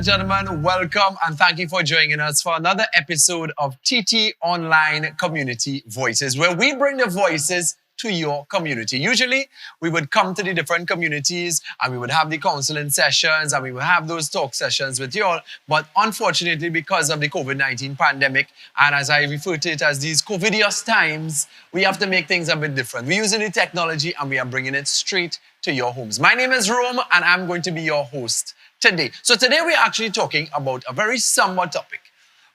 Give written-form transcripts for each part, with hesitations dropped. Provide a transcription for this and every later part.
and gentlemen, welcome and thank you for joining us for another episode of TT Online Community Voices, where we bring the voices to your community. Usually, we would come to the different communities and we would have the counseling sessions and we would have those talk sessions with you all. But unfortunately, because of the COVID-19 pandemic, and as I refer to it as these COVIDious times, we have to make things a bit different. We're using the technology and we are bringing it straight to your homes. My name is Rome and I'm going to be your host today. So today we're actually talking about a very somber topic.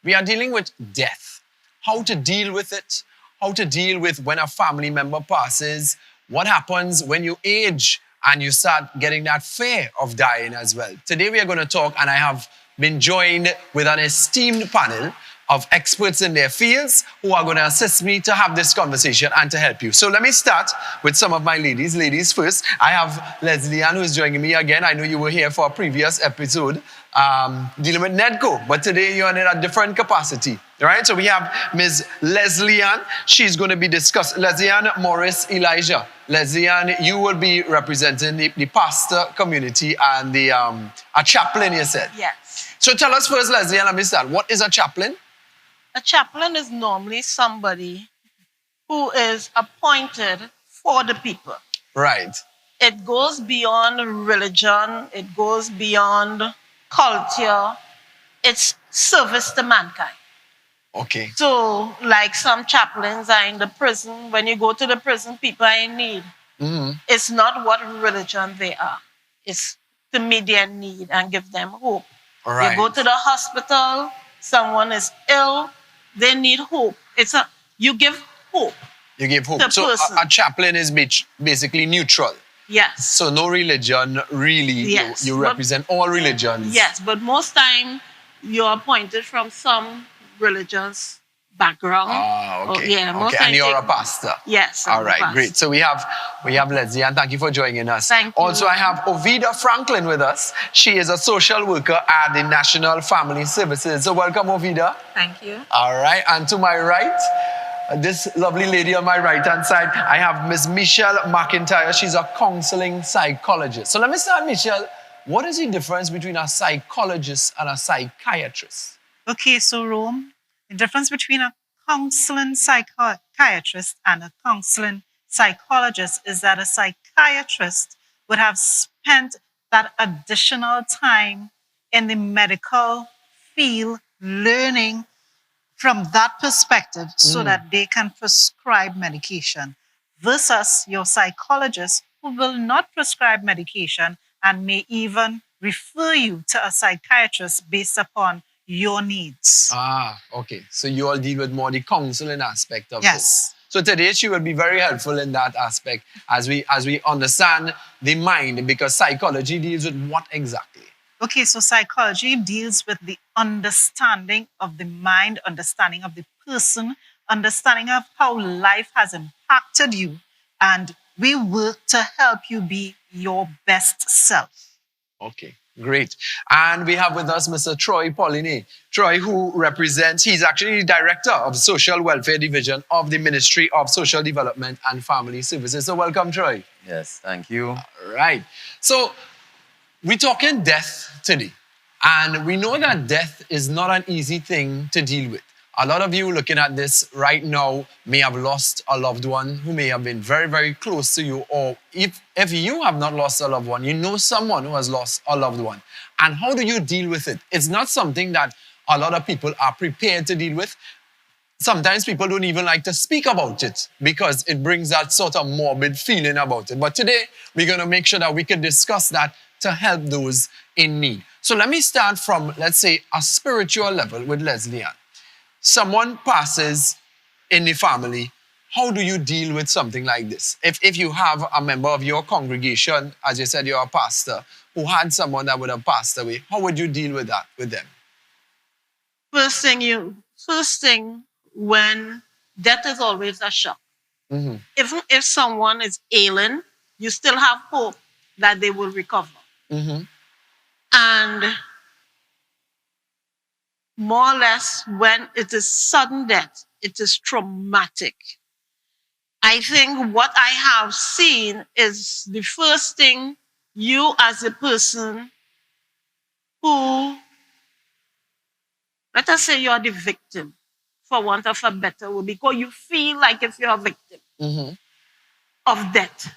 We are dealing with death, how to deal with it, how to deal with when a family member passes, what happens when you age and you start getting that fear of dying as well. Today we are going to talk, and I have been joined with an esteemed panel of experts in their fields who are going to assist me to have this conversation and to help you. So let me start with some of my ladies. Ladies first. I have Leslie Ann, who is joining me again. I know you were here for a previous episode dealing with Nedco, but today you're in a different capacity. All right, so we have Ms. Leslie Ann. She's going to be discussing, Leslie Ann Morris Elijah. Leslie Ann, you will be representing the pastor community and the a chaplain, you said. Yes. So tell us first, Leslie Ann, let me start. What is a chaplain? A chaplain is normally somebody who is appointed for the people. Right. It goes beyond religion. It goes beyond culture. It's service to mankind. Okay. So, like some chaplains are in the prison. When you go to the prison, people are in need. Mm-hmm. It's not what religion they are. It's to meet their need and give them hope. All right. You go to the hospital, someone is ill, they need hope. You give hope. You give hope. The So person. a chaplain is basically neutral. Yes. So no religion really. Yes. You represent all religions. Yes, but most time you're appointed from some religious background. Ah, okay. Yeah, most okay. time And you're a take- pastor. Yes. All I'm a right, pastor. great. So we have Leslie, and thank you for joining us. Thank you. Also, I have Ovida Franklin with us. She is a social worker at the National Family Services. So welcome, Ovida. Thank you. All right, and to my right, this lovely lady on my right-hand side, I have Ms. Michelle McIntyre. She's a counseling psychologist. So let me start, Michelle. What is the difference between a psychologist and a psychiatrist? Okay, so Rome, the difference between a counseling psychiatrist and a counseling psychologist is that a psychiatrist would have spent that additional time in the medical field learning from that perspective so that they can prescribe medication versus your psychologist who will not prescribe medication and may even refer you to a psychiatrist based upon your needs. Ah, okay. So you all deal with more the counseling aspect of Yes. it. So today she will be very helpful in that aspect as we understand the mind, because psychology deals with what exactly? Okay, so psychology deals with the understanding of the mind, understanding of the person, understanding of how life has impacted you, and we work to help you be your best self. Okay, great. And we have with us Mr. Troy Pauline. Troy, who represents, he's actually the Director of Social Welfare Division of the Ministry of Social Development and Family Services. So welcome, Troy. Yes, thank you. All right. So we're talking death today. And we know that death is not an easy thing to deal with. A lot of you looking at this right now may have lost a loved one who may have been very, very close to you. Or if you have not lost a loved one, you know someone who has lost a loved one. And how do you deal with it? It's not something that a lot of people are prepared to deal with. Sometimes people don't even like to speak about it because it brings that sort of morbid feeling about it. But today, we're going to make sure that we can discuss that to help those in need. So let me start from, let's say, a spiritual level with Leslie Ann. Someone passes in the family. How do you deal with something like this? If you have a member of your congregation, as you said, you're a pastor, who had someone that would have passed away, how would you deal with that with them? First thing, when death is always a shock. Mm-hmm. If someone is ailing, you still have hope that they will recover. Mm-hmm. And more or less, when it is sudden death, it is traumatic. I think what I have seen is the first thing, you as a person who Let us say you're the victim, for want of a better word, because you feel like if you're a victim Mm-hmm. of death,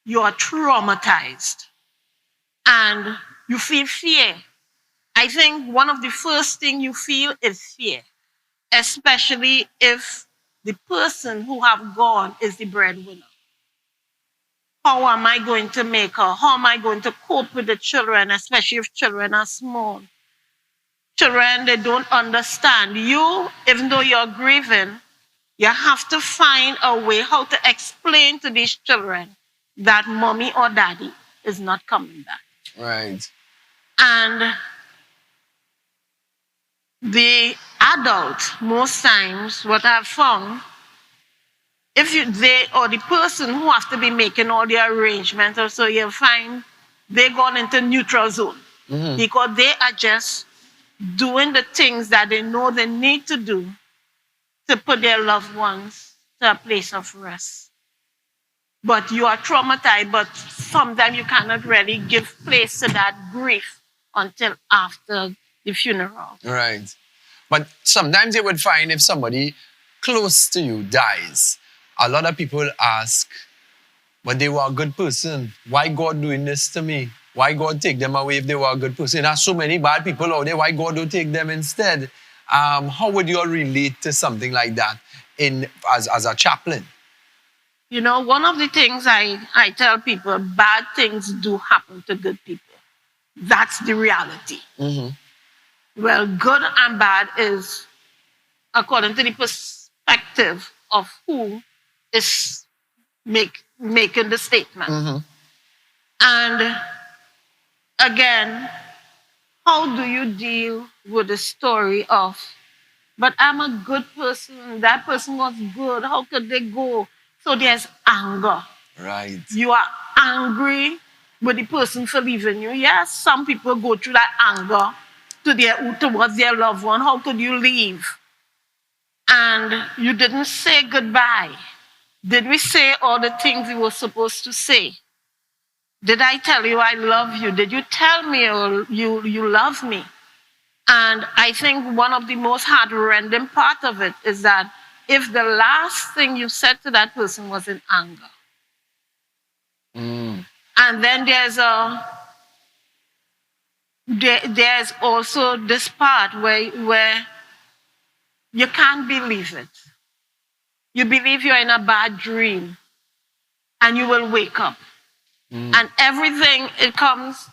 you are traumatized and you feel fear. I think one of the first things you feel is fear, especially if the person who have gone is the breadwinner. How am I going to make her? How am I going to cope with the children, especially if children are small? Children, they don't understand. You, even though you're grieving, you have to find a way how to explain to these children that mommy or daddy is not coming back. Right. And the adult, most times, what I've found, if they or the person who have to be making all the arrangements, or so you'll find they gone into neutral zone because they are just doing the things that they know they need to do to put their loved ones to a place of rest. But you are traumatized, but sometimes you cannot really give place to that grief until after the funeral. Right. But sometimes you would find if somebody close to you dies, a lot of people ask, but they were a good person. Why God doing this to me? Why God take them away if they were a good person? There's so many bad people out there. Why God don't take them instead? How would you all relate to something like that as a chaplain? You know, one of the things I tell people, bad things do happen to good people. That's the reality. Well, good and bad is according to the perspective of who is making the statement. And again, how do you deal with the story of, but I'm a good person, that person was good, how could they go? So there's anger. Right. You are angry with the person for leaving you. Yes, some people go through that anger towards their loved one. How could you leave? And you didn't say goodbye. Did we say all the things we were supposed to say? Did I tell you I love you? Did you tell me you love me? And I think one of the most heart-rending part of it is that if the last thing you said to that person was in anger, and then there's also this part where you can't believe it. You believe you're in a bad dream, and you will wake up, and everything it comes,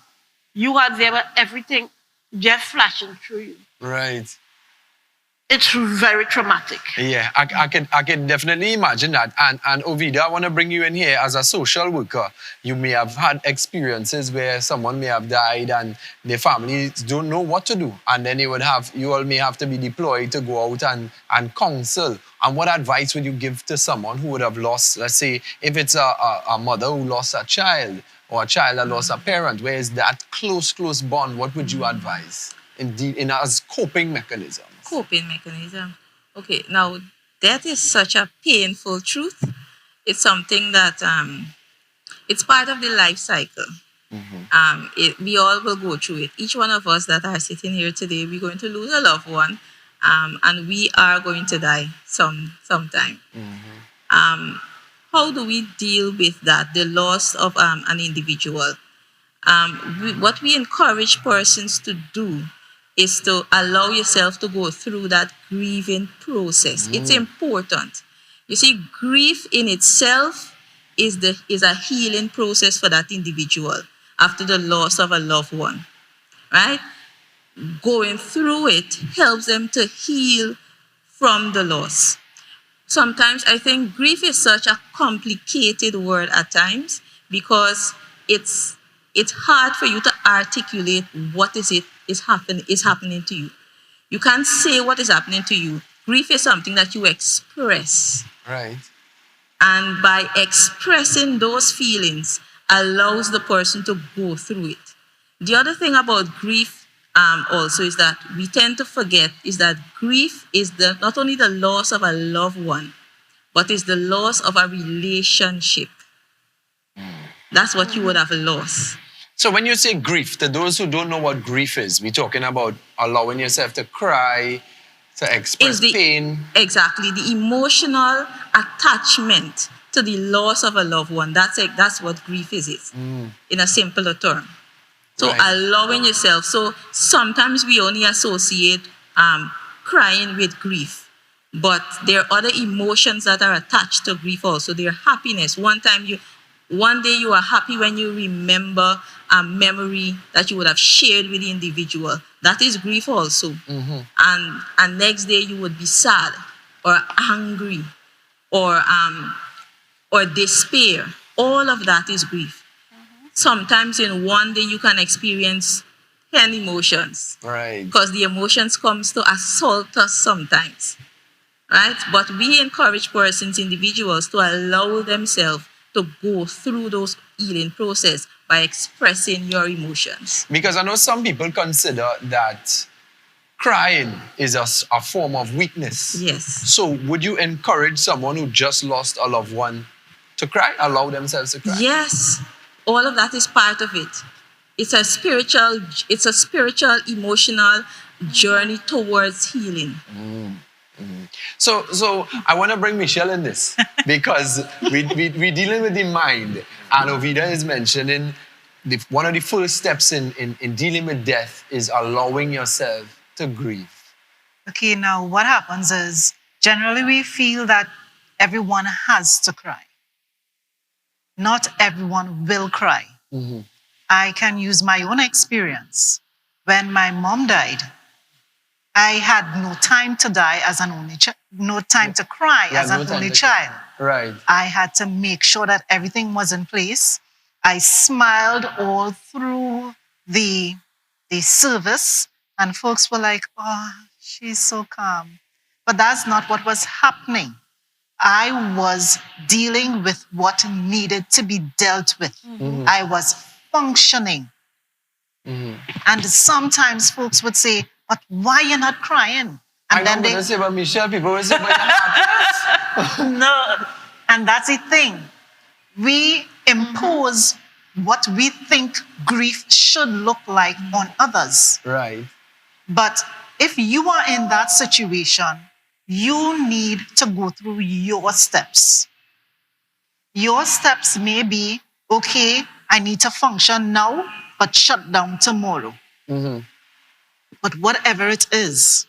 you are there, but everything just flashing through you. Right. It's very traumatic. Yeah, I can definitely imagine that. And Ovida, I want to bring you in here as a social worker. You may have had experiences where someone may have died and their families don't know what to do. And then you all may have to be deployed to go out and counsel. And what advice would you give to someone who would have lost, let's say, if it's a mother who lost a child or a child that lost a parent, where is that close bond? What would you advise in as coping mechanism? Coping mechanism. Okay, now that is such a painful truth. It's something that it's part of the life cycle. We all will go through it. Each one of us that are sitting here today, we're going to lose a loved one, and we are going to die sometime. How do we deal with that? The loss of an individual. What we encourage persons to do is to allow yourself to go through that grieving process. It's important. You see, grief in itself is a healing process for that individual after the loss of a loved one, right? Going through it helps them to heal from the loss. Sometimes I think grief is such a complicated word at times because it's hard for you to articulate what is happening to you. You can't say what is happening to you. Grief is something that you express. Right. And by expressing those feelings allows the person to go through it. The other thing about grief also is that we tend to forget is that grief is not only the loss of a loved one, but is the loss of a relationship. That's what you would have lost. So when you say grief, to those who don't know what grief is, we're talking about allowing yourself to cry, to express pain. Exactly, the emotional attachment to the loss of a loved one. That's what grief is in a simpler term. So Right. allowing yourself. So sometimes we only associate crying with grief, but there are other emotions that are attached to grief also. There are happiness. One day you are happy when you remember a memory that you would have shared with the individual. That is grief also. And next day you would be sad or angry or despair. All of that is grief. Sometimes in one day you can experience 10 emotions. Right. Because the emotions comes to assault us sometimes. Right? But we encourage persons, individuals, to allow themselves to go through those healing process by expressing your emotions. Because I know some people consider that crying is a form of weakness. Yes. So would you encourage someone who just lost a loved one to cry, allow themselves to cry? Yes. All of that is part of it. It's a spiritual, emotional journey towards healing. So I want to bring Michelle in this because we're dealing with the mind, and Ovida is mentioning one of the first steps in dealing with death is allowing yourself to grieve. Okay, now what happens is generally we feel that everyone has to cry. Not everyone will cry. I can use my own experience. When my mom died, I had no time to die as an only child, no time to cry as an only child. Right. I had to make sure that everything was in place. I smiled all through the service, and folks were like, "Oh, she's so calm." But that's not what was happening. I was dealing with what needed to be dealt with. I was functioning. And sometimes folks would say, "But why you're not crying?" I know what to say about Michelle. People will say, "But you're not." No. And that's the thing. We impose what we think grief should look like on others. Right. But if you are in that situation, you need to go through your steps. Your steps may be, okay, I need to function now, but shut down tomorrow. But whatever it is,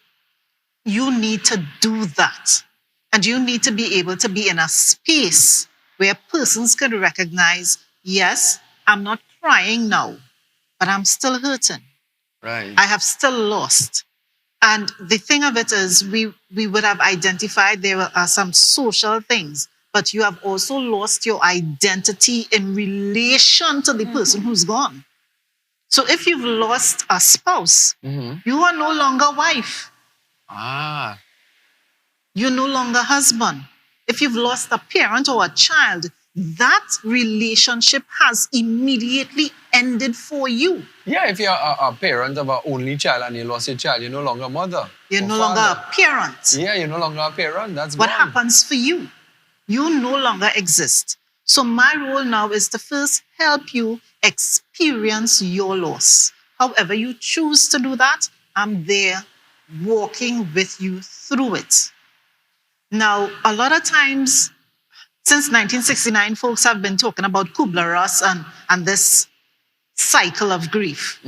you need to do that. And you need to be able to be in a space where persons can recognize, yes, I'm not crying now, but I'm still hurting. Right. I have still lost. And the thing of it is, we would have identified there are some social things, but you have also lost your identity in relation to the person who's gone. So if you've lost a spouse, you are no longer wife. You're no longer husband. If you've lost a parent or a child, that relationship has immediately ended for you. Yeah, if you're a parent of an only child and you lost your child, you're no longer a mother. You're or no father. longer a parent. Yeah, you're no longer a parent. That's What gone. happens for you? You no longer exist. So my role now is to first help you experience your loss. However you choose to do that, I'm there walking with you through it. Now, a lot of times, since 1969, folks have been talking about Kubler-Ross and this cycle of grief.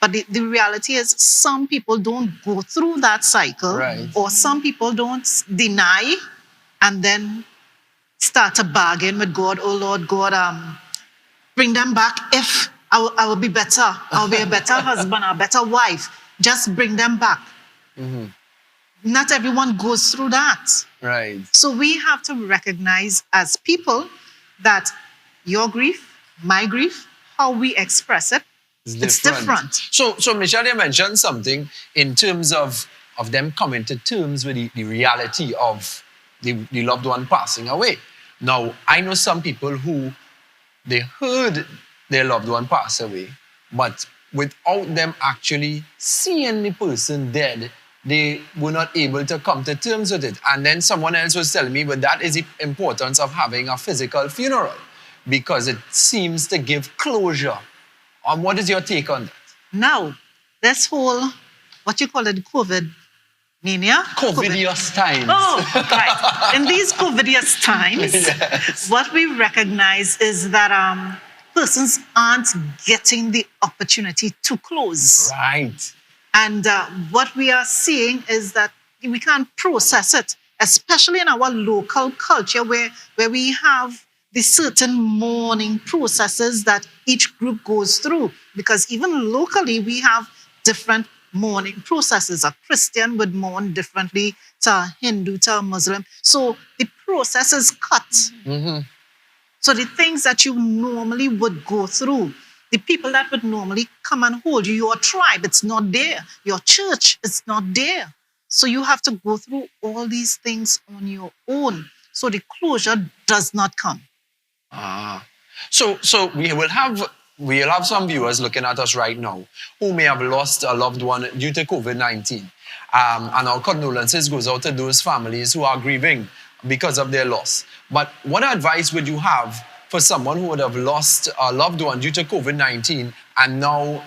But the reality is some people don't go through that cycle, Right. or some people don't deny and then start to bargain with God. "Oh Lord God, bring them back. If I will be better, I'll be a better husband, a better wife. Just bring them back." Not everyone goes through that. Right. So we have to recognize as people that your grief, my grief, how we express it, it's different. So Michelle, you mentioned something in terms of them coming to terms with the reality of the loved one passing away. Now, I know some people who they heard their loved one pass away, but without them actually seeing the person dead, they were not able to come to terms with it. And then someone else was telling me, but that is the importance of having a physical funeral, because it seems to give closure What is your take on that? Now, this whole, what you call it, COVID mania? COVIDious times. Oh, right. In these COVIDious times, Yes. what we recognize is that persons aren't getting the opportunity to close. Right. And what we are seeing is that we can't process it, especially in our local culture where we have the certain mourning processes that each group goes through. Because even locally, we have different mourning processes. A Christian would mourn differently to a Hindu, to a Muslim. So the process is cut. Mm-hmm. So the things that you normally would go through, the people that would normally come and hold you, your tribe, it's not there. Your church, it's not there. So you have to go through all these things on your own. So the closure does not come. So we'll have some viewers looking at us right now who may have lost a loved one due to COVID-19. And our condolences goes out to those families who are grieving because of their loss. But what advice would you have for someone who would have lost a loved one due to COVID-19 and now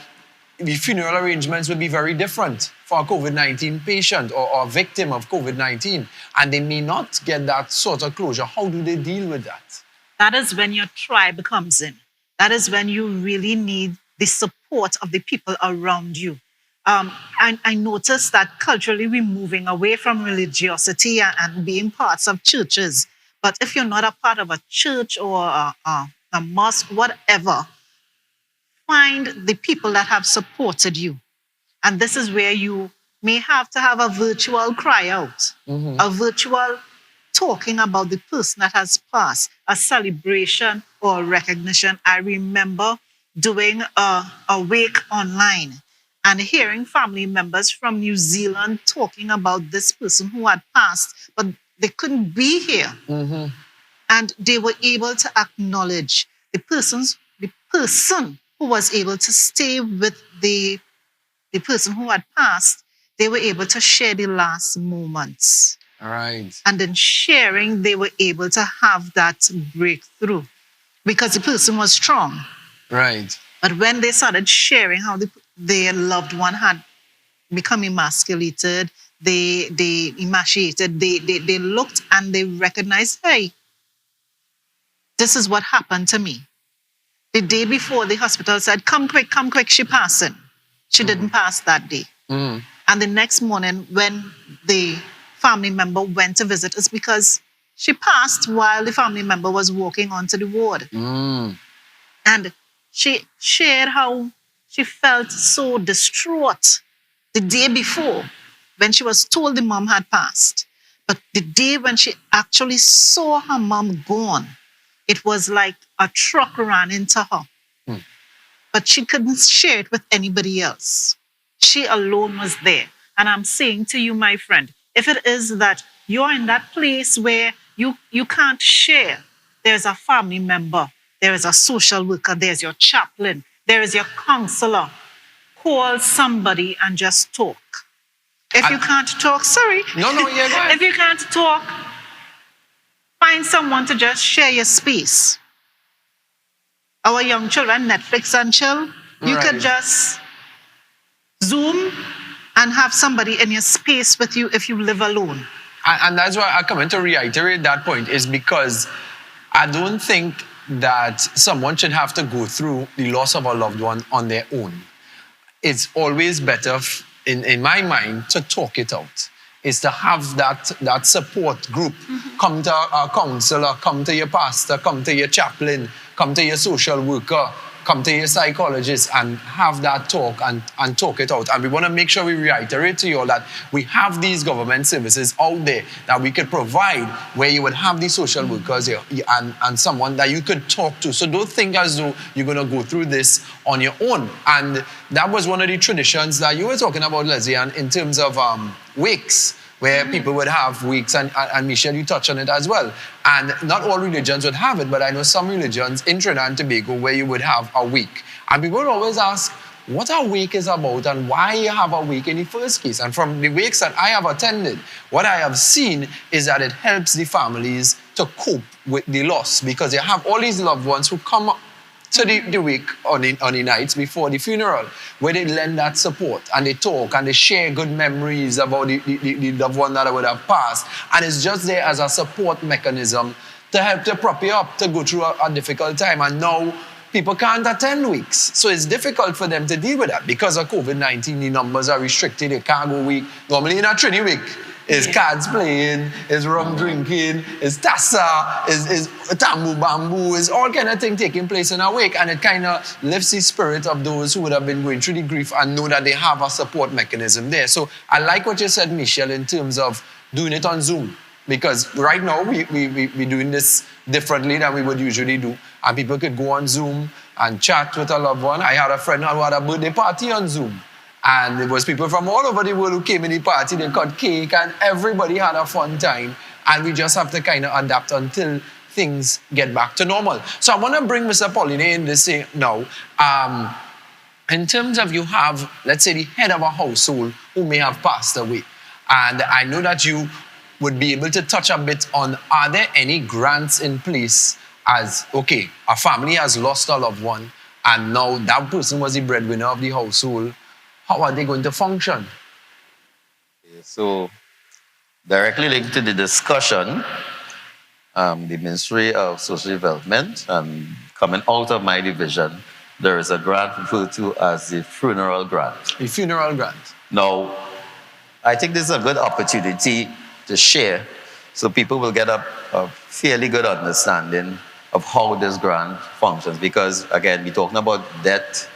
the funeral arrangements would be very different for a COVID-19 patient or a victim of COVID-19, and they may not get that sort of closure? How do they deal with that? That is when your tribe comes in. That is when you really need the support of the people around you. I noticed that culturally we're moving away from religiosity and being parts of churches. But if you're not a part of a church or a mosque, whatever, find the people that have supported you. And this is where you may have to have a virtual cry out, a virtual talking about the person that has passed, a celebration or a recognition. I remember doing a wake online and hearing family members from New Zealand talking about this person who had passed, but they couldn't be here. And they were able to acknowledge the person who was able to stay with the person who had passed. They were able to share the last moments. All right. And in sharing, they were able to have that breakthrough because the person was strong. Right. But when they started sharing how their loved one had become emasculated, they emaciated, they looked and they recognized, hey, this is what happened to me. The day before, the hospital said, come quick, she passing. She didn't pass that day. And the next morning, when the family member went to visit, it's because she passed while the family member was walking onto the ward. And she shared how she felt so distraught the day before when she was told the mom had passed. But the day when she actually saw her mom gone, it was like a truck ran into her. But she couldn't share it with anybody else. She alone was there. And I'm saying to you, my friend, if it is that you're in that place where you can't share, there's a family member, there is a social worker, there's your chaplain, there is your counselor. Call somebody and just talk. If you can't talk, sorry. No, yeah, go ahead. If you can't talk, find someone to just share your space. Our young children, Netflix and chill. You could just Zoom and have somebody in your space with you if you live alone. And that's why I come in to reiterate that point, is because I don't think that someone should have to go through the loss of a loved one on their own. It's always better, in my mind, to talk it out. Is to have that support group. Come to a counselor, come to your pastor, come to your chaplain, come to your social worker, come to your psychologist and have that talk and talk it out. And we want to make sure we reiterate to you all that we have these government services out there that we could provide, where you would have these social workers here and someone that you could talk to. So don't think as though you're going to go through this on your own. And that was one of the traditions that you were talking about, Leslie, and in terms of wakes, where people would have weeks, and Michelle, you touched on it as well. And not all religions would have it, but I know some religions in Trinidad and Tobago where you would have a week. And people would always ask what a week is about and why you have a week in the first case. And from the wakes that I have attended, what I have seen is that it helps the families to cope with the loss, because you have all these loved ones who come So the week on the nights before the funeral, where they lend that support and they talk and they share good memories about the loved one that would have passed. And it's just there as a support mechanism to help to prop you up to go through a difficult time. And now people can't attend weeks. So it's difficult for them to deal with that. Because of COVID-19, the numbers are restricted. They can't go week. Normally in a Trini week, it's cards playing, it's rum drinking, it's tassa, it's tambu bamboo, it's all kind of thing taking place in a wake. And it kind of lifts the spirit of those who would have been going through the grief and know that they have a support mechanism there. So I like what you said, Michelle, in terms of doing it on Zoom. Because right now, we're doing this differently than we would usually do. And people could go on Zoom and chat with a loved one. I had a friend who had a birthday party on Zoom. And there was people from all over the world who came in the party. They cut cake and everybody had a fun time. And we just have to kind of adapt until things get back to normal. So I want to bring Mr. Pauline in this now. In terms of you have, let's say, the head of a household who may have passed away. And I know that you would be able to touch a bit on, are there any grants in place as, okay, a family has lost a loved one and now that person was the breadwinner of the household. How are they going to function? So, directly linked to the discussion, the Ministry of Social Development, coming out of my division, there is a grant referred to as the funeral grant. The funeral grant. Now, I think this is a good opportunity to share so people will get a fairly good understanding of how this grant functions. Because, again, we're talking about death,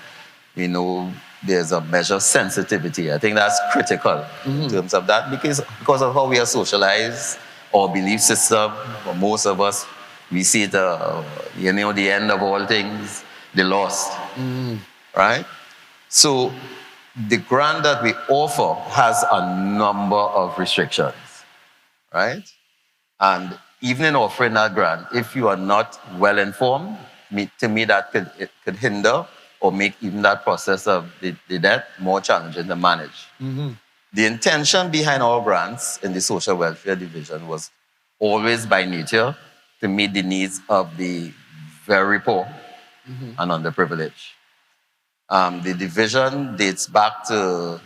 there's a measure of sensitivity. I think that's critical in terms of that because of how we are socialized, our belief system. For most of us, we see the end of all things, the lost, right? So the grant that we offer has a number of restrictions, right? And even in offering that grant, if you are not well informed, to me that could hinder or make even that process of the death more challenging to manage. The intention behind our grants in the social welfare division was always by nature to meet the needs of the very poor and underprivileged. The division dates back to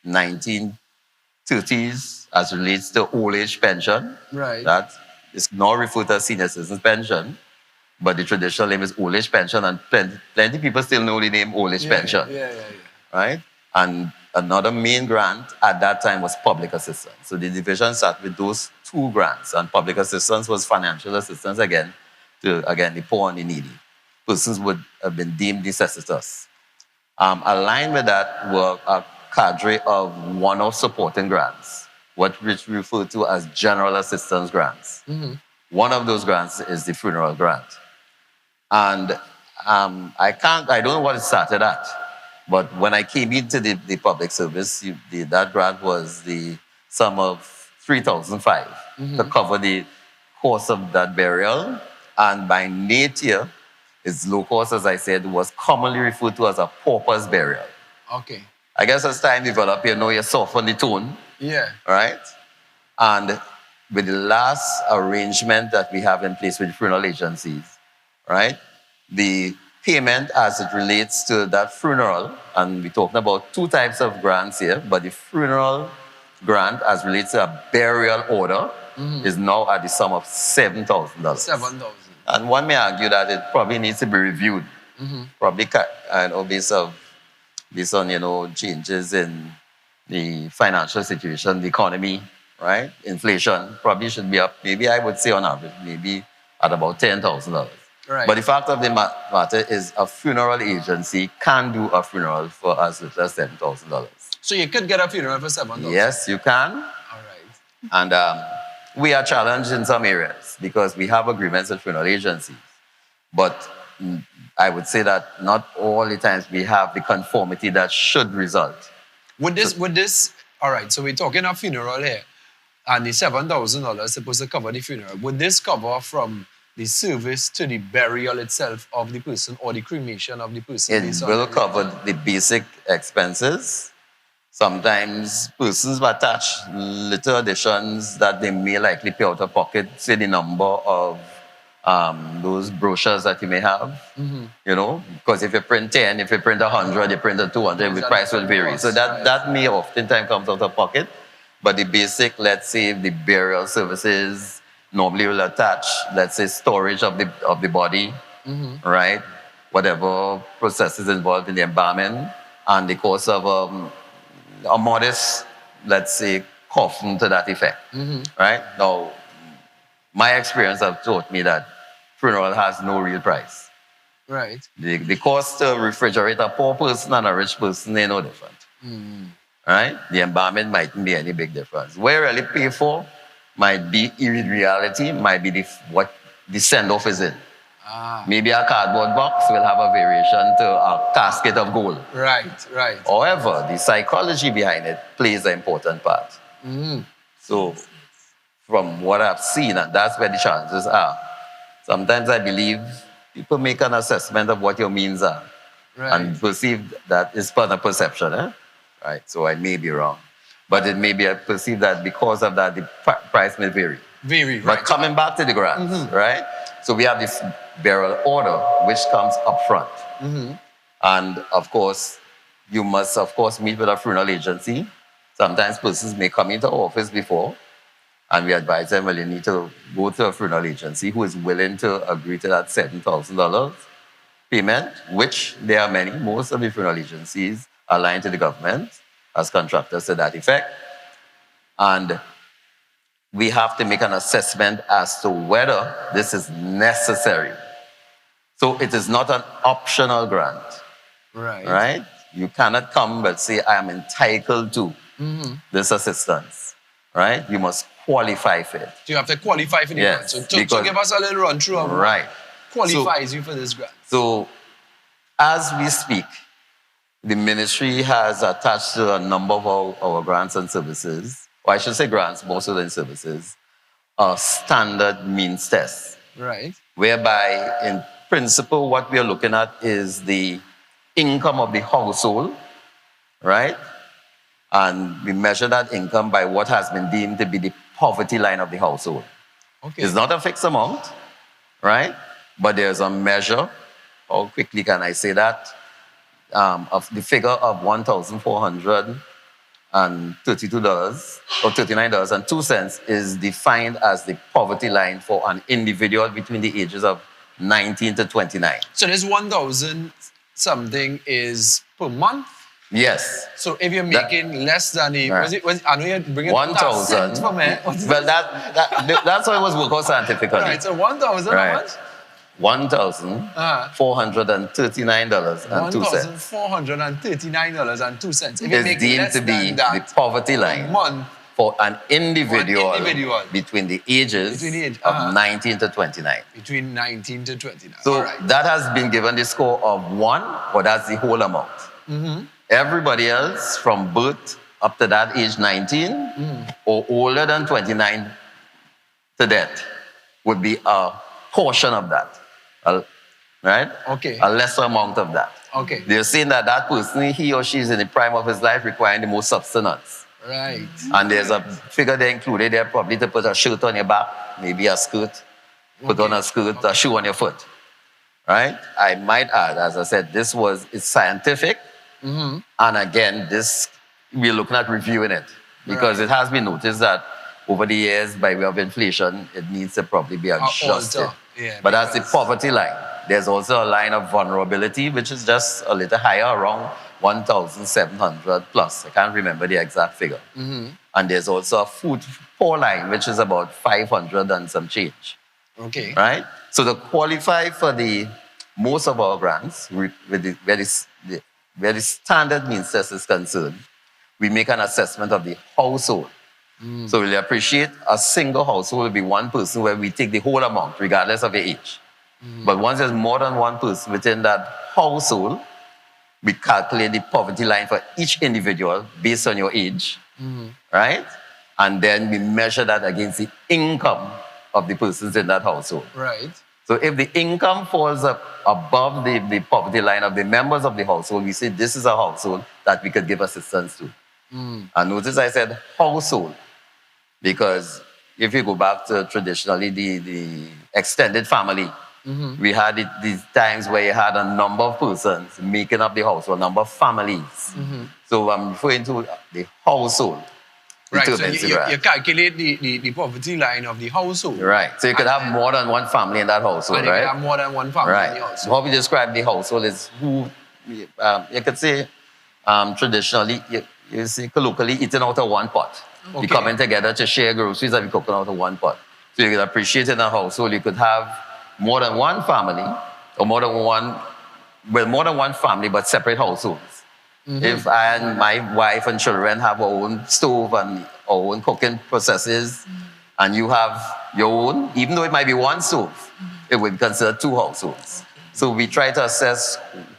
1930s as relates to old age pension. Right. That is now referred to as senior citizens pension. But the traditional name is old age pension, and plenty people still know the name old age pension. Right? And another main grant at that time was public assistance. So the division started with those two grants, and public assistance was financial assistance to the poor and the needy. Persons would have been deemed necessitous. Aligned with that were a cadre of one-off supporting grants, which we refer to as general assistance grants. One of those grants is the funeral grant. And I don't know what it started at, but when I came into the public service, that grant was the sum of $3,500 to cover the cost of that burial. And by nature, its low cost, as I said, was commonly referred to as a pauper's burial. Okay. I guess as time developed, you soften the tone. Yeah. Right? And with the last arrangement that we have in place with funeral agencies, right? The payment as it relates to that funeral, and we're talking about two types of grants here, but the funeral grant as relates to a burial order is now at the sum of $7,000. $7,000. And one may argue that it probably needs to be reviewed, probably based on changes in the financial situation, the economy, right? Inflation probably should be up, maybe I would say on average, maybe at about $10,000. Right. But the fact of the matter is a funeral agency can do a funeral for as little as $7,000. So you could get a funeral for $7,000? Yes, you can. All right. And we are challenged in some areas because we have agreements with funeral agencies. But I would say that not all the times we have the conformity that should result. Would this, all right, so we're talking a funeral here, and the $7,000 supposed to cover the funeral. Would this cover from the service to the burial itself of the person or the cremation of the person? It will cover the basic expenses. Sometimes persons will attach little additions that they may likely pay out of pocket, say the number of those brochures that you may have, you know, because if you print 10, if you print 100, you print 200, the price will vary. So that may oftentimes comes out of pocket. But the basic, let's say, the burial services normally will attach, let's say, storage of the body, right? Whatever processes involved in the embalming, and the cost of a modest, let's say, coffin to that effect, right? Now, my experience have taught me that funeral has no real price. Right. The cost to refrigerate a poor person and a rich person, they're no different. Right? The embalming mightn't be any big difference. What you really pay for might be, in reality, might be what the send-off is in. Maybe a cardboard box will have a variation to a casket of gold. Right. However, the psychology behind it plays an important part. So, from what I've seen, and that's where the chances are. Sometimes I believe people make an assessment of what your means are and perceive that it's part of perception. Right? So I may be wrong. But it may be perceived that because of that, the price may vary. Right. But coming back to the grants, right? So we have this burial order, which comes up front. And of course, you must, of course, meet with a funeral agency. Sometimes persons may come into office before, and we advise them, well, you need to go to a funeral agency who is willing to agree to that $7,000 payment, which there are many. Most of the funeral agencies aligned to the government as contractors to that effect. And we have to make an assessment as to whether this is necessary. So it is not an optional grant. Right? You cannot come but say, I am entitled to this assistance. Right? You must qualify for it. So you have to qualify for the grant. So give us a little run through of what qualifies you for this grant. So as we speak, the ministry has attached to a number of our grants and services, or I should say grants, most of them services, a standard means test. Right. Whereby, in principle, what we are looking at is the income of the household, right? And we measure that income by what has been deemed to be the poverty line of the household. Okay. It's not a fixed amount, right? But there's a measure. How quickly can I say that? Of the figure of $1,432 or $39.02 is defined as the poverty line for an individual between the ages of 19 to 29. So this 1,000 something is per month? Yes. So if you're making less than I know you're bringing 1,000. from me. Well, that's how it was worked out scientifically. Right, so 1,000 how much? $1,439.02 $1,439.02. is deemed to be the poverty line for an individual between the ages of 19 to 29. Between 19 to 29. So that has been given the score of 1, or that's the whole amount. Everybody else from birth up to that age 19 or older than 29 to death would be a portion of that. Right? Okay. A lesser amount of that. Okay. They're saying that person, he or she is in the prime of his life requiring the most sustenance. Right. And there's a figure there included there probably to put a shirt on your back, maybe a skirt, put on a skirt, a shoe on your foot. Right? I might add, as I said, it's scientific. And again, we're looking at reviewing it because it has been noticed that over the years, by way of inflation, it needs to probably be adjusted. But that's the poverty line. There's also a line of vulnerability, which is just a little higher, around 1,700 plus. I can't remember the exact figure. And there's also a food poor line, which is about 500 and some change. Okay. Right? So to qualify for most of our grants, where the standard means test is concerned, we make an assessment of the household. So we'll appreciate a single household will be one person where we take the whole amount, regardless of your age. But once there's more than one person within that household, we calculate the poverty line for each individual based on your age, right? And then we measure that against the income of the persons in that household. Right. So if the income falls up above the poverty line of the members of the household, we say this is a household that we could give assistance to. And notice I said household, because if you go back to traditionally the extended family, we had these times where you had a number of persons making up the household, a number of families. So I'm referring to the household. Right, so determines the you grant. calculate the poverty line of the household. Right, so you could have more than one family in that household, And you right? can have more than one family in the Right. household. How we describe the household is who, you could say, traditionally, you see colloquially eating out of one pot. Okay. You coming together to share groceries and be cooking out of one pot. So you could appreciate in a household, you could have more than one family or more than one family, but separate households. If I and my wife and children have our own stove and our own cooking processes, and you have your own, even though it might be one stove, it would be considered two households. So we try to assess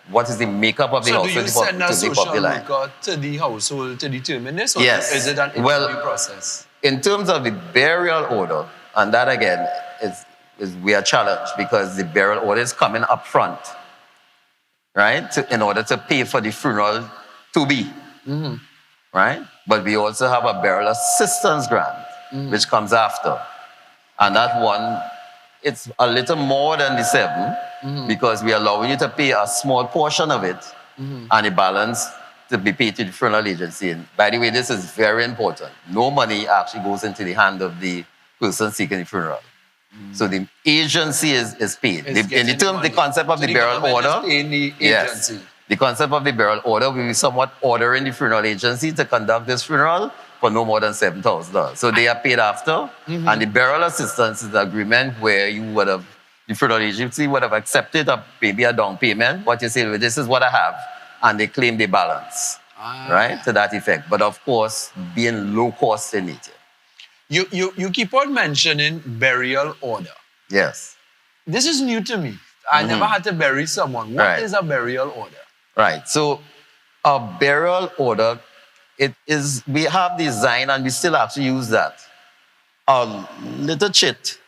what is the makeup of the So do household you send a to the social poverty line. worker to the household to determine this? Or Yes. is it an interview Well, process? In terms of the burial order, and that again is we are challenged because the burial order is coming up front, right? In order to pay for the funeral to be, right? But we also have a burial assistance grant, which comes after. And that one, it's a little more than the 7 because we allow you to pay a small portion of it and the balance to be paid to the funeral agency. And by the way, this is very important. No money actually goes into the hand of the person seeking the funeral. So the agency is paid. In the term, the concept of So the burial government is order, paying the yes, agency. the concept of the burial order will be somewhat ordering the funeral agency to conduct this funeral for no more than $7,000. So they are paid after, and the burial assistance is the agreement where the funeral agency would have accepted maybe a down payment. What you say, well, this is what I have, and they claim the balance, right, to that effect. But of course, being low cost in nature. You keep on mentioning burial order. Yes. This is new to me. I never had to bury someone. What is Right. a burial order? Right. So a burial order, we have design and we still actually use that. A little chit,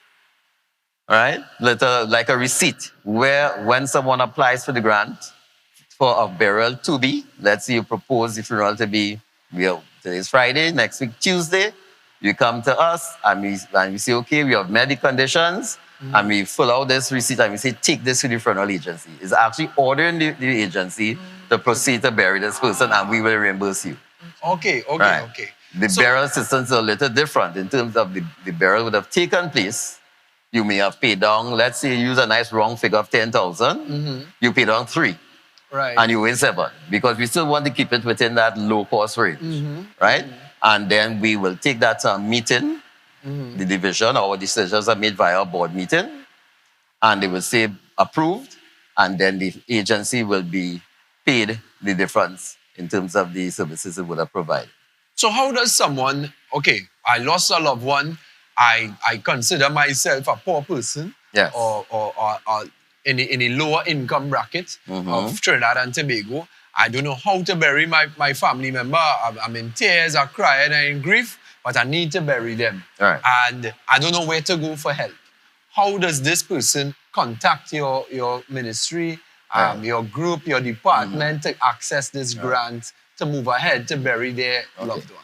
right? Like a receipt where when someone applies for the grant for a burial to be, let's say you propose the funeral to be, today's Friday, next week Tuesday, you come to us and we say, okay, we have met the conditions, and we fill out this receipt and we say, take this to the funeral agency. It's actually ordering the agency to proceed to bury this person and we will reimburse you. Okay. Right. Okay. The burial assistance is a little different in terms of the burial would have taken place. You may have paid down, let's say you use a nice round figure of 10,000, you pay down 3. Right. And you win 7 because we still want to keep it within that low cost range, right? And then we will take that meeting, the division, our decisions are made via a board meeting, and they will say approved, and then the agency will be paid the difference in terms of the services it would have provided. So how does someone, okay, I lost a loved one, I consider myself a poor person, Yes. or in a lower income bracket of Trinidad and Tobago. I don't know how to bury my family member. I'm in tears, I'm crying, I'm in grief, but I need to bury them. Right. And I don't know where to go for help. How does this person contact your ministry, your group, your department to access this grant to move ahead to bury their loved one?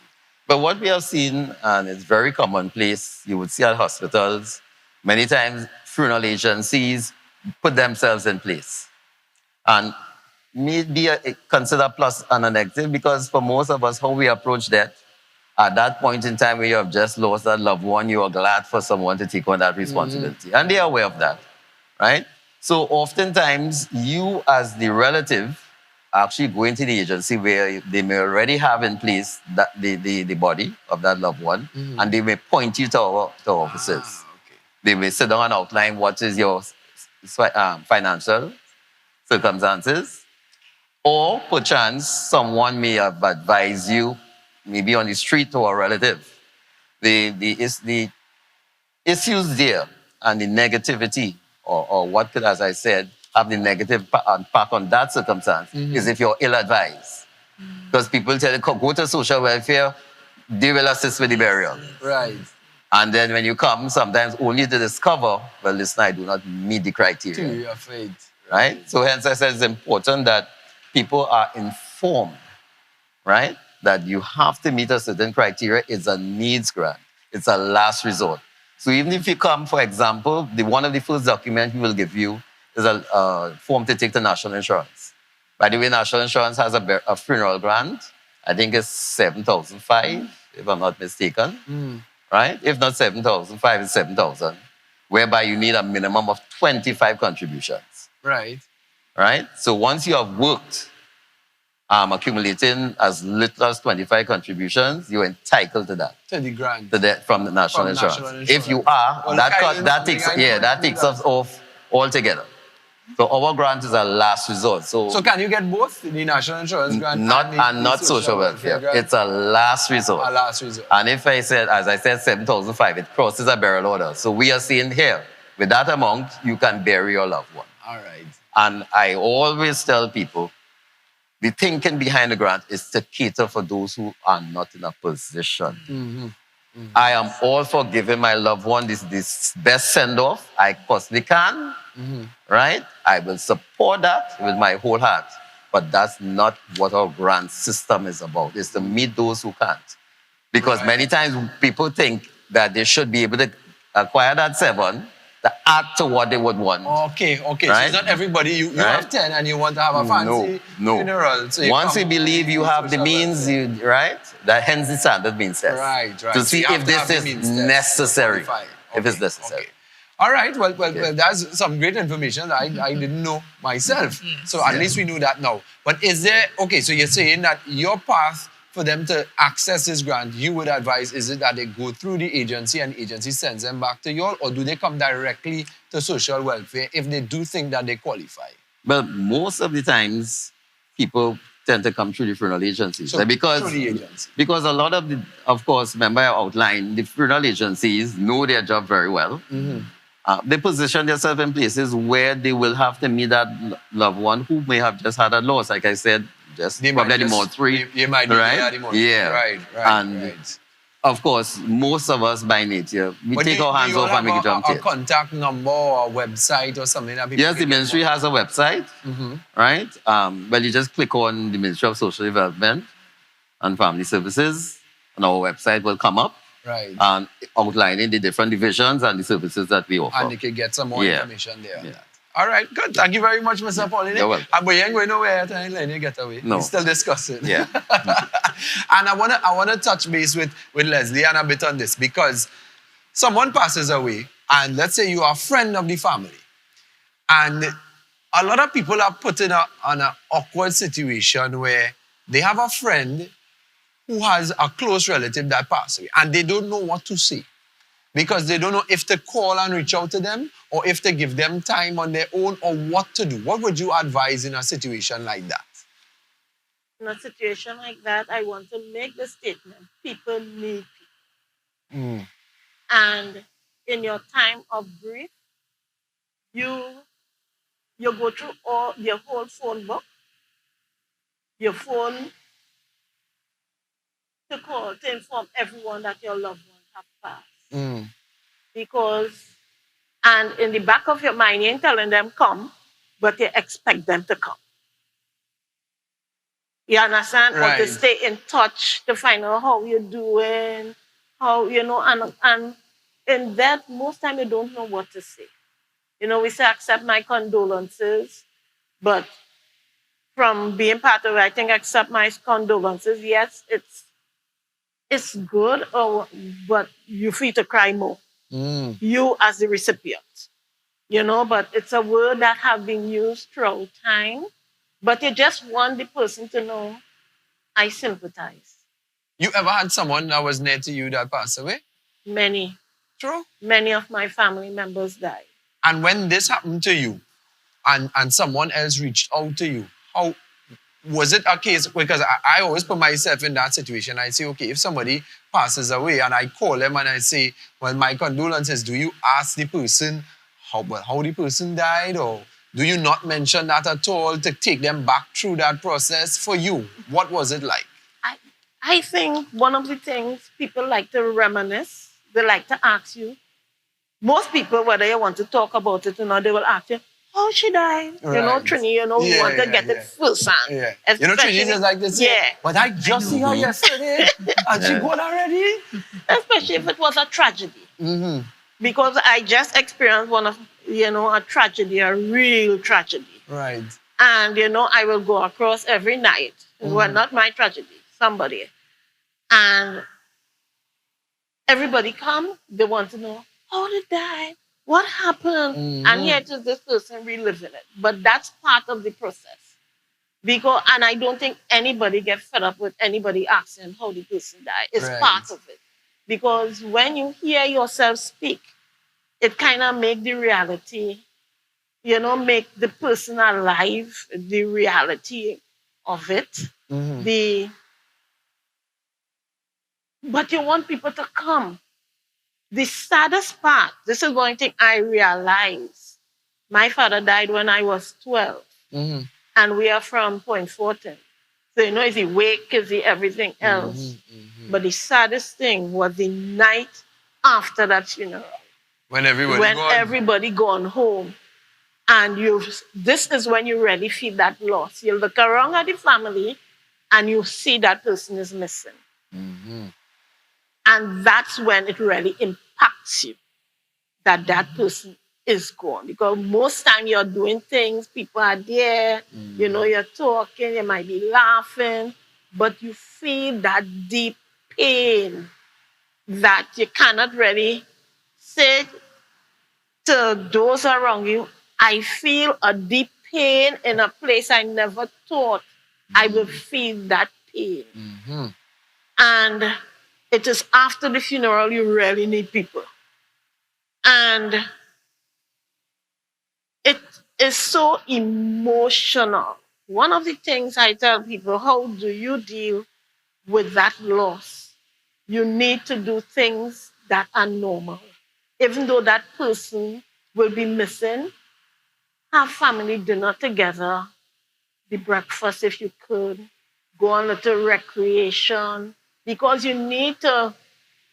But what we have seen, and it's very commonplace, you would see at hospitals, many times funeral agencies put themselves in place. And maybe consider plus and a negative because for most of us, how we approach death, at that point in time where you have just lost that loved one, you are glad for someone to take on that responsibility. And they are aware of that, right? So oftentimes, you as the relative actually go into the agency where they may already have in place that the body of that loved one, and they may point you to our offices. They may sit down and outline what is your financial circumstances, or perchance someone may have advised you, maybe on the street to a relative. The issues there and the negativity, or what could, as I said, have the negative impact on that circumstance is if you're ill-advised. Because people tell you, go to social welfare, they will assist with the burial. Right. And then when you come, sometimes only to discover, well, listen, I do not meet the criteria. To your faith. Right? So hence I said it's important that people are informed, right? That you have to meet a certain criteria. It's a needs grant. It's a last resort. So even if you come, for example, one of the first documents we will give you is a form to take to national insurance. By the way, national insurance has a funeral grant. I think it's 7,500, if I'm not mistaken. Right? If not 7,500, it's 7,000, whereby you need a minimum of 25 contributions. Right. Right? So once you have worked, accumulating as little as 25 contributions, you're entitled to that. 30 grand. From the national insurance. If you are, Well, that takes us off altogether. So our grant is a last resort. So can you get both the national insurance grant and not social welfare? It's a last resort. A last resort. And if as I said, 7,500, it crosses a burial order. So we are saying here, with that amount, you can bury your loved one. All right. And I always tell people, the thinking behind the grant is to cater for those who are not in a position. I am all for giving my loved one this best send-off I possibly can, right? I will support that with my whole heart. But that's not what our grant system is about. It's to meet those who can't. Because many times people think that they should be able to acquire that 7 to add to what they would want. Okay. Right? So it's not everybody. You have 10 and you want to have a fancy funeral. So once you believe you have the means, right? That hence the standard means test. Right. To see if this is necessary. If it's necessary. Okay. All right. Well, that's some great information I didn't know myself. So at least we know that now. But is there, so you're saying that your path for them to access this grant, you would advise, is it that they go through the agency and the agency sends them back to you all, or do they come directly to social welfare if they do think that they qualify? Well, most of the times, people tend to come through the funeral agencies. So, because through the agency. Because a lot of course, remember I outlined, the funeral agencies know their job very well. They position themselves in places where they will have to meet that loved one who may have just had a loss, like I said, probably at the mod 3. You might be at the mod 3. Yeah. Right. And of course, most of us by nature, we take our hands off and make it jump a contact number or a website or something that people Yes, the ministry has a website, right? Well, you just click on the Ministry of Social Development and Family Services, and our website will come up. Right. And outlining the different divisions and the services that we offer. And they can get some more information there. Yeah. All right, good. Thank you very much, Mr. Pauline. You're welcome. But you ain't going nowhere to let you get away. No. We're still discussing. Yeah. And I wanna touch base with Leslie and a bit on this, because someone passes away, and let's say you are a friend of the family, and a lot of people are put in an awkward situation where they have a friend who has a close relative that passed away, and they don't know what to say, because they don't know if to call and reach out to them, or if to give them time on their own, or what to do. What would you advise in a situation like that? In a situation like that, I want to make the statement, people need people. And in your time of grief, you go through your whole phone book, your phone, to call, to inform everyone that your loved ones have passed. Because, and in the back of your mind, you ain't telling them come, but you expect them to come. You understand? Right. Or to stay in touch, to find out how you're doing, and in that, most time you don't know what to say. We say, accept my condolences, but from being part of it, I think accept my condolences, yes, it's good, but you feel to cry more. You as the recipient. But it's a word that have been used throughout time, but you just want the person to know, I sympathize. You ever had someone that was near to you that passed away? Many. True. Many of my family members died. And when this happened to you, and someone else reached out to you, how was it a case? Because I always put myself in that situation. I say, okay, if somebody passes away and I call them and I say, well, my condolences, do you ask the person how the person died, or do you not mention that at all to take them back through that process? For you, what was it like? I think one of the things people like to reminisce, they like to ask you, most people, whether you want to talk about it or not, they will ask you, how she died. You know, Right. Trini, we Yeah, want to yeah, get yeah. it first hand. Yeah. Especially, Trinidad is like this. Yeah. But I just see her yesterday. And she gone already? Especially if it was a tragedy. Because I just experienced one of, a tragedy, a real tragedy. Right. And, I will go across every night. Well, not my tragedy, somebody. And everybody come, they want to know, how did die? What happened? And here it is this person reliving it. But that's part of the process. And I don't think anybody gets fed up with anybody asking how the person died. It's Right. part of it. Because when you hear yourself speak, it kind of make the reality, make the person alive, the reality of it. But you want people to come. The saddest part, this is one thing I realized. My father died when I was 12. And we are from Point Fortin. So, is he wake, is he everything else? But the saddest thing was the night after that funeral. When everybody gone home. And this is when you really feel that loss. You look around at the family and you see that person is missing. And that's when it really impacts you that person is gone. Because most time you're doing things, people are there, you're talking, you might be laughing, but you feel that deep pain that you cannot really say to those around you, I feel a deep pain in a place I never thought I would feel that pain. And it is after the funeral you really need people. And it is so emotional. One of the things I tell people, how do you deal with that loss? You need to do things that are normal. Even though that person will be missing, have family dinner together, the breakfast if you could, go on a little recreation, because you need to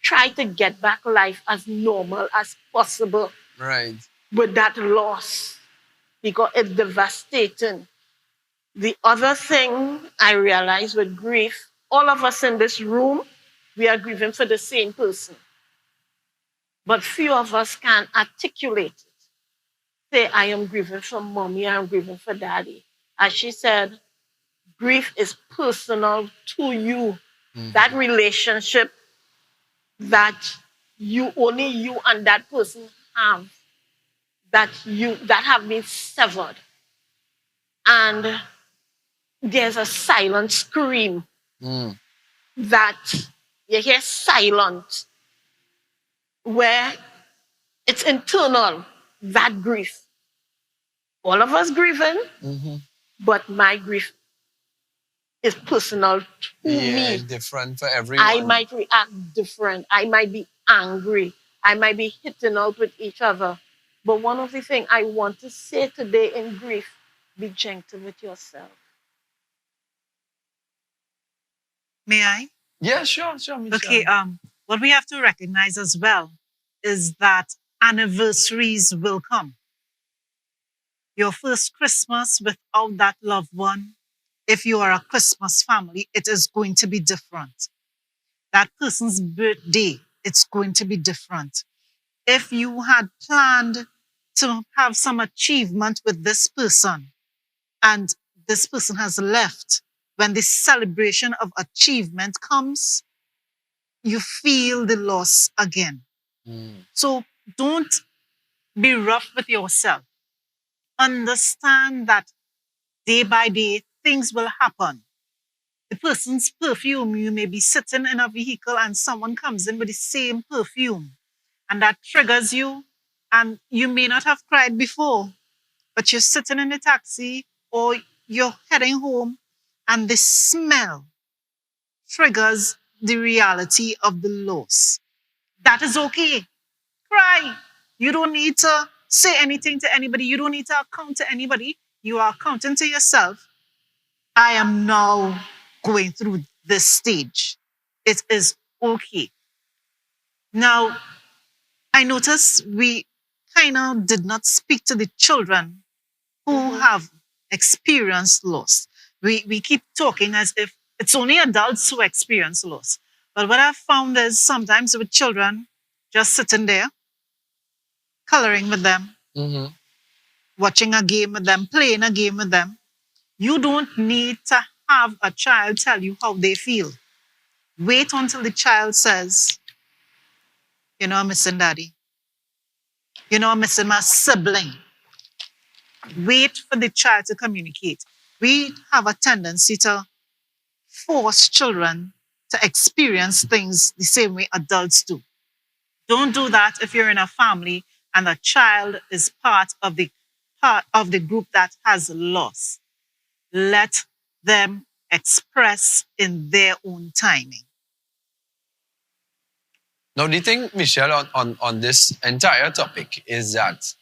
try to get back life as normal as possible. Right. With that loss, because it's devastating. The other thing I realized with grief, all of us in this room, we are grieving for the same person. But few of us can articulate it. Say, I am grieving for mommy, I am grieving for daddy. As she said, grief is personal to you. That relationship that only you and that person have, that have been severed. And there's a silent scream that you hear silent, where it's internal, that grief. All of us grieving, but my grief is personal to me. Different for everyone. I might react different. I might be angry. I might be hitting out with each other. But one of the things I want to say today in grief, be gentle with yourself. May I? Yeah, sure, Michelle. Okay, what we have to recognize as well is that anniversaries will come. Your first Christmas without that loved one, if you are a Christmas family, it is going to be different. That person's birthday, it's going to be different. If you had planned to have some achievement with this person and this person has left, when the celebration of achievement comes, you feel the loss again. So don't be rough with yourself. Understand that day by day, things will happen. The person's perfume, you may be sitting in a vehicle and someone comes in with the same perfume, and that triggers you, and you may not have cried before, but you're sitting in a taxi or you're heading home, and the smell triggers the reality of the loss. That is okay. Cry. You don't need to say anything to anybody. You don't need to account to anybody. You are accounting to yourself. I am now going through this stage. It is okay. Now, I noticed we kind of did not speak to the children who have experienced loss. We keep talking as if it's only adults who experience loss. But what I've found is sometimes with children just sitting there, coloring with them, Mm-hmm. watching a game with them, playing a game with them, you don't need to have a child tell you how they feel. Wait until the child says, you know, I'm missing daddy. You know, I'm missing my sibling. Wait for the child to communicate. We have a tendency to force children to experience things the same way adults do. Don't do that if you're in a family and a child is part of the group that has loss. Let them express in their own timing. Now, the thing, Michelle, on this entire topic is that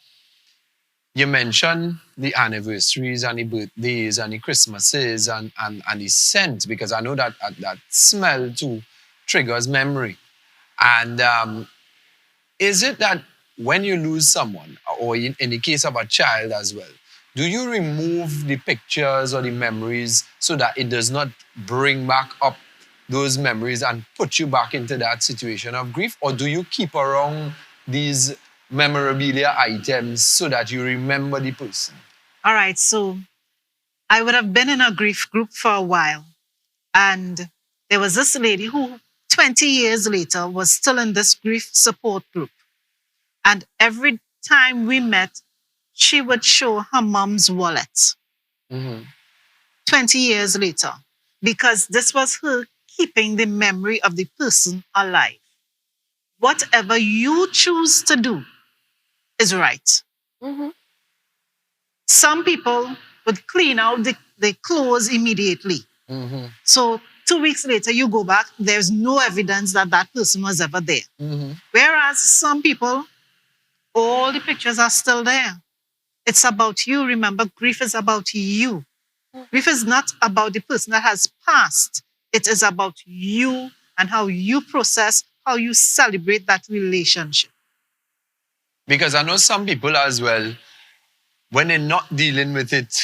you mentioned the anniversaries and the birthdays and the Christmases and the scent, because I know that that smell too triggers memory. And is it that when you lose someone, or in the case of a child as well, do you remove the pictures or the memories so that it does not bring back up those memories and put you back into that situation of grief? Or do you keep around these memorabilia items so that you remember the person? All right, so I would have been in a grief group for a while. And there was this lady who 20 years later was still in this grief support group. And every time we met, she would show her mom's wallet. Mm-hmm. 20 years later, because this was her keeping the memory of the person alive. Whatever you choose to do is right. Mm-hmm. Some people would clean out the clothes immediately. Mm-hmm. So 2 weeks later, you go back, there's no evidence that that person was ever there. Mm-hmm. Whereas some people, all the pictures are still there. It's about you. Remember, grief is about you. Grief is not about the person that has passed. It is about you and how you process, how you celebrate that relationship. Because I know some people as well, when they're not dealing with it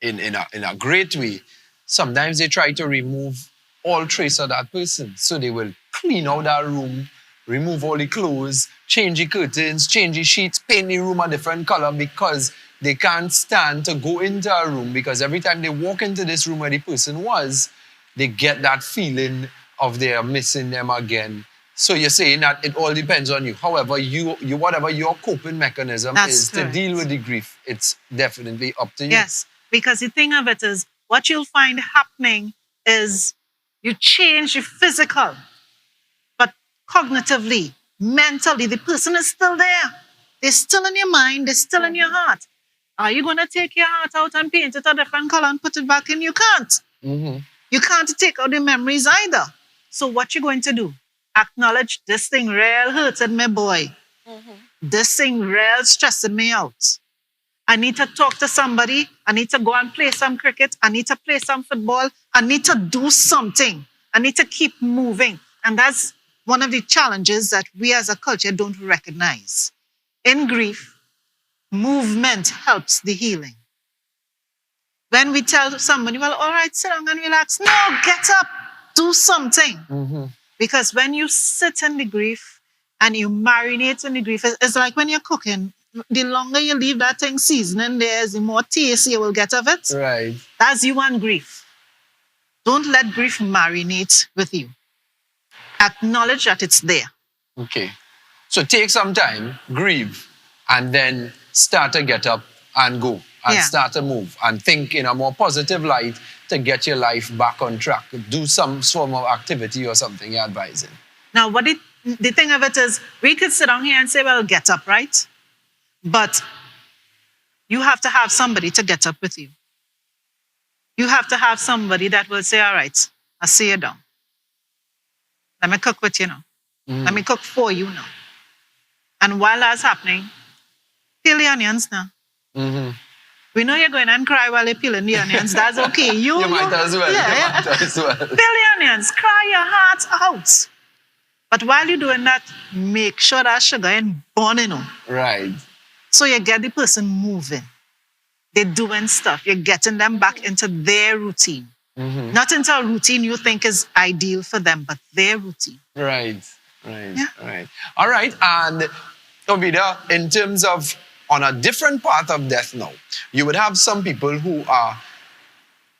in a great way, sometimes they try to remove all trace of that person. So they will clean out that room, remove all the clothes, change the curtains, change the sheets, paint the room a different color, because they can't stand to go into a room, because every time they walk into this room where the person was, they get that feeling of they are missing them again. So you're saying that it all depends on you. However, you whatever your coping mechanism is to deal with the grief, it's definitely up to you. Yes, because the thing of it is, what you'll find happening is you change your physical, but cognitively, mentally, the person is still there. They're still in your mind, they're still in your heart. Are you going to take your heart out and paint it a different color and put it back in? You can't. Mm-hmm. You can't take out the memories either. So what you going to do? Acknowledge this thing real hurted me, boy. Mm-hmm. This thing real stressing me out. I need to talk to somebody. I need to go and play some cricket. I need to play some football. I need to do something. I need to keep moving. And that's one of the challenges that we as a culture don't recognize. In grief, movement helps the healing. When we tell somebody, well, all right, sit down and relax. No, get up, do something. Mm-hmm. Because when you sit in the grief and you marinate in the grief, it's like when you're cooking. The longer you leave that thing seasoning there, the more taste you will get of it. Right. That's you and grief. Don't let grief marinate with you. Acknowledge that it's there. Okay. So take some time, grieve, and then start to get up and go and start to move and think in a more positive light to get your life back on track. Do some form of activity or something you're advising. Now, what the thing of it is, we could sit down here and say, well, get up, right? But you have to have somebody to get up with you. You have to have somebody that will say, all right, I'll sit you down. Let me cook with you now. Mm. Let me cook for you now. And while that's happening, peel the onions now. Mm-hmm. We know you're going and cry while you're peeling the onions. That's okay. You might as well. Yeah. You might as well. Peel the onions. Cry your heart out. But while you're doing that, make sure that sugar ain't burning on. Right. So you get the person moving. they're doing stuff. You're getting them back into their routine. Not into a routine you think is ideal for them, but their routine. Right. Yeah. All right. And Ovida, in terms of on a different path of death now, you would have some people who are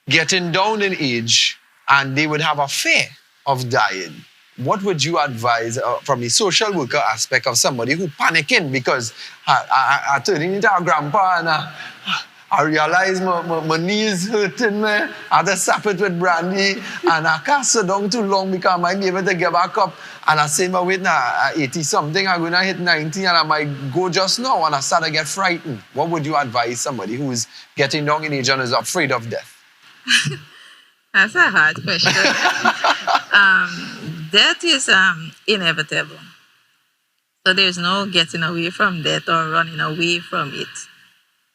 getting down in age and they would have a fear of dying. What would you advise from the social worker aspect of somebody who panicking because I turning into a grandpa and I realize my knees hurting me. I have to sap it with brandy and I can't sit down too long because I might be able to get back up. And I say my weight now, 80 something, I'm going to hit 90 and I might go just now and I start to get frightened. What would you advise somebody who is getting down in age and is afraid of death? That's a hard question. Death is inevitable. So there's no getting away from death or running away from it.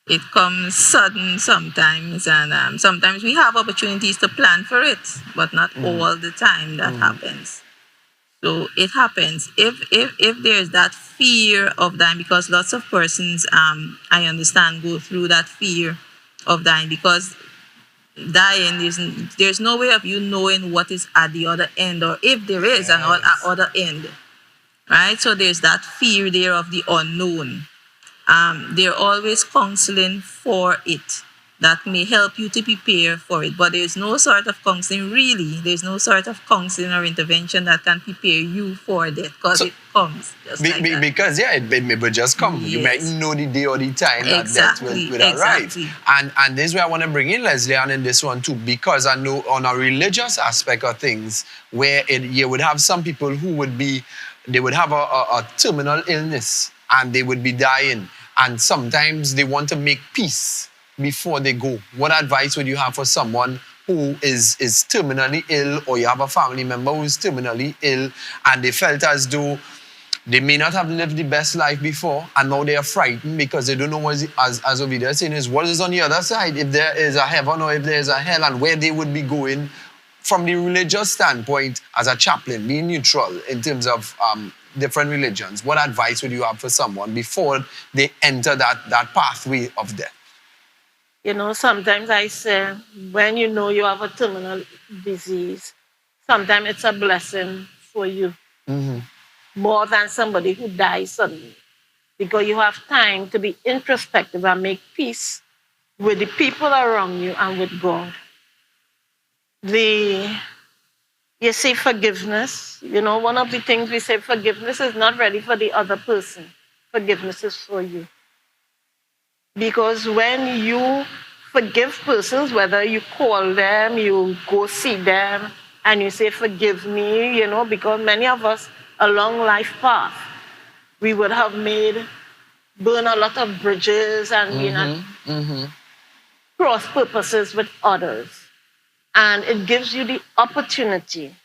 It comes sudden sometimes, and sometimes we have opportunities to plan for it, but not all the time that happens. So it happens. If there's that fear of dying, because lots of persons, I understand, go through that fear of dying, because dying, there's no way of you knowing what is at the other end, or if there is an other end, right? So there's that fear there of the unknown. They're always counseling for it that may help you to prepare for it, but there's no sort of counseling, really. There's no sort of counseling or intervention that can prepare you for death, because it comes just like that. Because it may just come. Yes. You might know the day or the time that death will arrive. And this is where I want to bring in Leslie and in this one too, because I know on a religious aspect of things, where you would have some people who they would have a terminal illness and they would be dying. And sometimes they want to make peace before they go. What advice would you have for someone who is terminally ill, or you have a family member who is terminally ill and they felt as though they may not have lived the best life before and now they are frightened because they don't know what is, as Ovidia is saying, is what is on the other side, if there is a heaven or if there is a hell, and where they would be going from the religious standpoint as a chaplain, being neutral in terms of different religions. What advice would you have for someone before they enter that pathway of death? You know, sometimes I say, when you know you have a terminal disease, sometimes it's a blessing for you, more than somebody who dies suddenly, because you have time to be introspective and make peace with the people around you and with God. You say forgiveness. You know, one of the things we say, forgiveness is not ready for the other person. Forgiveness is for you. Because when you forgive persons, whether you call them, you go see them, and you say, forgive me, you know, because many of us along life path, we would have burn a lot of bridges and cross purposes with others. And it gives you the opportunity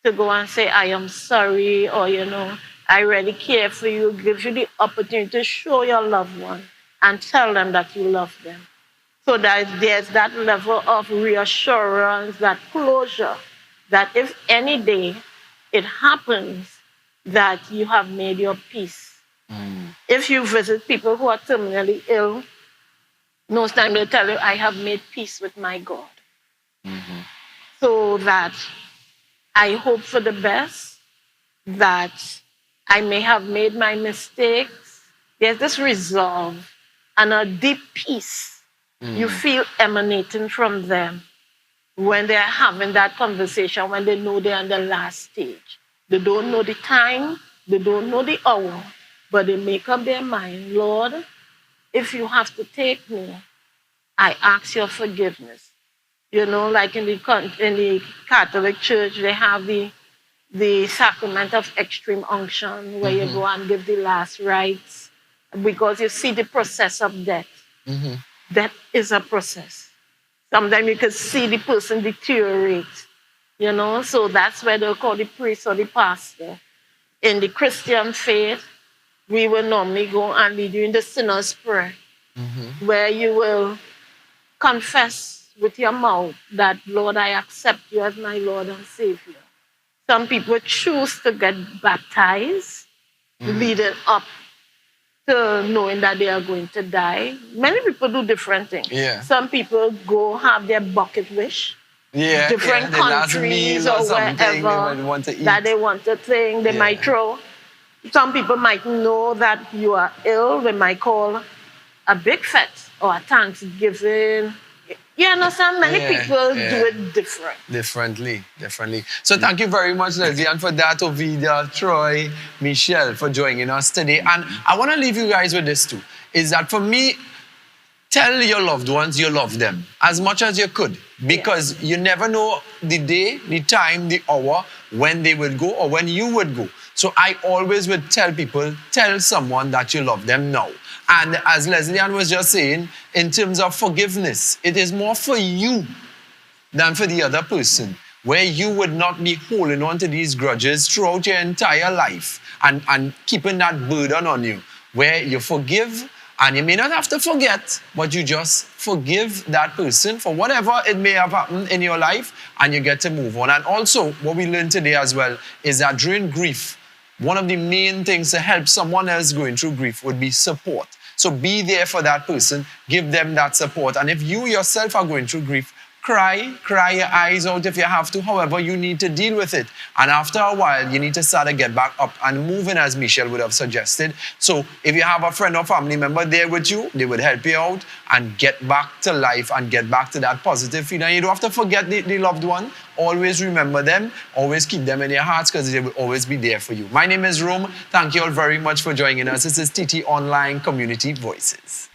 to go and say, I am sorry, or, you know, I really care for you. It gives you the opportunity to show your loved one and tell them that you love them. So that there's that level of reassurance, that closure, that if any day it happens, that you have made your peace. If you visit people who are terminally ill, most times they tell you, I have made peace with my God. So that I hope for the best, that I may have made my mistakes. There's this resolve and a deep peace you feel emanating from them when they're having that conversation, when they know they're on the last stage. They don't know the time, they don't know the hour, but they make up their mind, Lord, if you have to take me, I ask your forgiveness. You know, like in the Catholic Church, they have the sacrament of extreme unction, where you go and give the last rites, because you see the process of death. Death is a process. Sometimes you can see the person deteriorate, you know, so that's where they'll call the priest or the pastor. In the Christian faith, we will normally go and lead you in the sinner's prayer, where you will confess with your mouth that, Lord, I accept you as my Lord and Savior. Some people choose to get baptized leading up to knowing that they are going to die. Many people do different things. Yeah. Some people go have their bucket wish. Yeah, Different the last countries meal or something they wherever might want to eat. that they want to thing. They Yeah. might throw. Some people might know that you are ill. They might call a big fete or a Thanksgiving. You understand? Many Yeah, people yeah. do it different. Differently. So thank you very much, Leslie, and for that, Ovidia, Troy, Michelle, for joining us today. And I want to leave you guys with this too, is that for me, tell your loved ones you love them as much as you could, because you never know the day, the time, the hour when they would go or when you would go. So I always would tell people, tell someone that you love them now. And as Leslie Ann was just saying, in terms of forgiveness, it is more for you than for the other person, where you would not be holding on to these grudges throughout your entire life and keeping that burden on you, where you forgive. And you may not have to forget, but you just forgive that person for whatever it may have happened in your life, and you get to move on. And also, what we learned today as well is that during grief, one of the main things to help someone else going through grief would be support. So be there for that person, give them that support. And if you yourself are going through grief, cry your eyes out if you have to. However, you need to deal with it. And after a while, you need to start to get back up and moving, as Michelle would have suggested. So if you have a friend or family member there with you, they would help you out and get back to life and get back to that positive feeling. You don't have to forget the loved one. Always remember them. Always keep them in your hearts, because they will always be there for you. My name is Rome. Thank you all very much for joining us. This is TT Online Community Voices.